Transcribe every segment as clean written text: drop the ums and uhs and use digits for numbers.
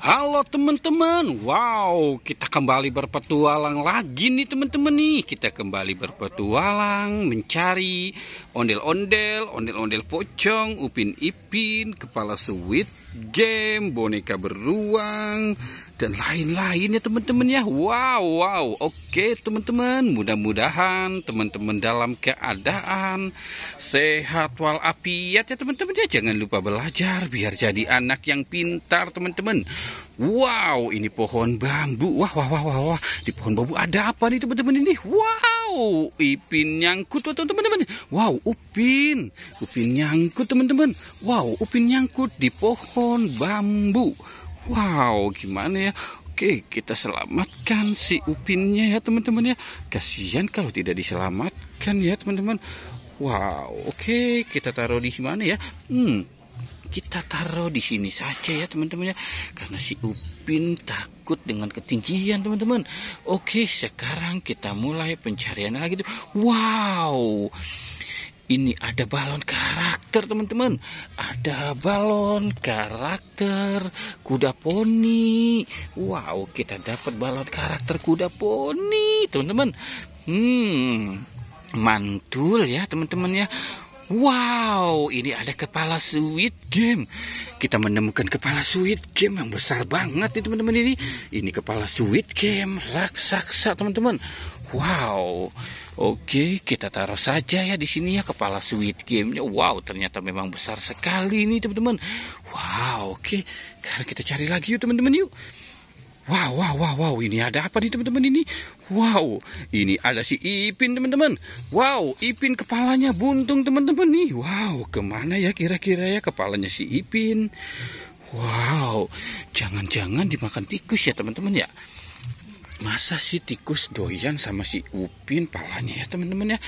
Halo teman-teman, wow, kita kembali berpetualang lagi nih teman-teman nih. Kita kembali berpetualang mencari ondel-ondel pocong, Upin Ipin, kepala Squid Game, boneka beruang, dan lain-lain ya teman-teman ya. Wow, oke teman-teman, mudah-mudahan teman-teman dalam keadaan sehat walafiat ya teman-teman ya. Jangan lupa belajar biar jadi anak yang pintar teman-teman. Wow, ini pohon bambu. Wah. Di pohon bambu ada apa nih teman-teman ini? Wow, Ipin nyangkut teman-teman. Wow, Upin nyangkut teman-teman. Wow, Upin nyangkut di pohon bambu. Wow, gimana ya? Oke, kita selamatkan si Upinnya ya teman-teman ya. Kasihan kalau tidak diselamatkan ya teman-teman. Wow, oke, kita taruh di mana ya? Kita taruh di sini saja ya teman-teman ya, karena si Upin takut dengan ketinggian teman-teman. Oke, sekarang kita mulai pencarian lagi tuh. Wow, ini ada balon karakter teman-teman. Ada balon karakter kuda poni. Wow, kita dapat balon karakter kuda poni teman-teman. Mantul ya teman-teman ya. Wow, ini ada kepala Squid Game. Kita menemukan kepala Squid Game yang besar banget nih teman-teman ini. Ini kepala Squid Game raksasa teman-teman. Wow. Oke, kita taruh saja ya di sini ya kepala Squid Game-nya. Wow, ternyata memang besar sekali ini teman-teman. Wow, oke. Sekarang kita cari lagi yuk teman-teman yuk. Wow, ini ada apa nih teman-teman ini? Wow, ini ada si Ipin teman-teman. Wow, Ipin kepalanya buntung teman-teman nih. Wow, kemana ya kira-kira ya kepalanya si Ipin? Wow, jangan-jangan dimakan tikus ya teman-teman ya. Masa sih tikus doyan sama si Upin palanya ya teman-teman ya.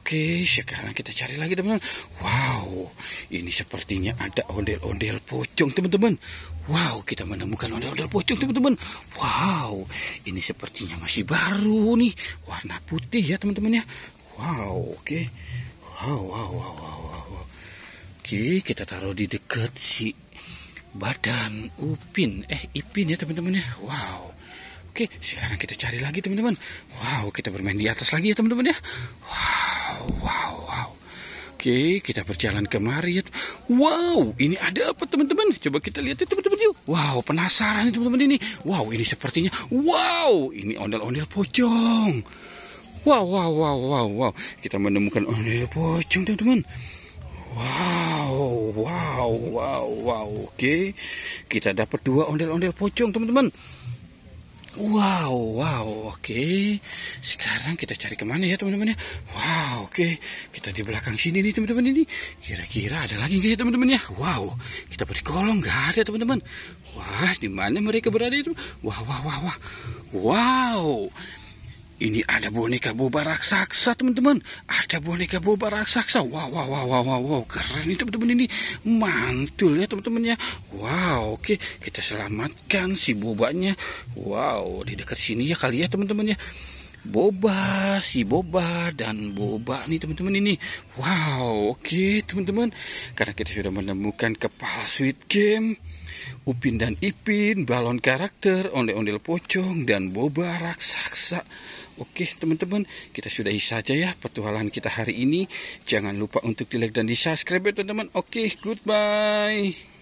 Oke, sekarang kita cari lagi teman-teman. Wow, ini sepertinya ada ondel-ondel pocong teman-teman. Wow, kita menemukan ondel-ondel pocong teman-teman. Wow, ini sepertinya masih baru nih, warna putih ya teman-teman ya. Wow, oke. Wow. Oke, kita taruh di dekat si badan Ipin ya teman-teman ya. Wow. Oke, sekarang kita cari lagi teman-teman. Wow, kita bermain di atas lagi ya teman-teman ya. Wow. Oke, kita berjalan kemari ya. Wow, ini ada apa teman-teman? Coba kita lihat ya teman-teman yuk. Wow, penasaran teman-teman ini. Wow, ini sepertinya. Wow, ini ondel-ondel pocong. Wow. Kita menemukan ondel pocong teman-teman. Wow. Oke, kita dapat 2 ondel-ondel pocong teman-teman. Wow, oke. Sekarang kita cari kemana ya teman-teman ya? Wow, oke. Kita di belakang sini nih teman-teman ini. Kira-kira ada lagi nggak ya teman-teman ya? Wow, kita di kolong nggak ada teman-teman. Wah, di mana mereka berada itu? Wow. Ini ada boneka boba raksasa teman-teman. Ada boneka boba raksasa. Wow. Keren nih teman-teman ini. Mantul ya teman-teman ya. Wow, oke. Kita selamatkan si bobanya. Wow, di dekat sini ya kali ya teman-teman ya. Si Boba dan Boba nih teman-teman ini. Wow, oke teman-teman. Karena kita sudah menemukan kepala Squid Game, Upin dan Ipin, balon karakter, ondel-ondel pocong, dan Boba raksasa. Oke teman-teman, kita sudahi saja ya petualangan kita hari ini. Jangan lupa untuk di like dan di subscribe ya teman-teman. Oke, goodbye.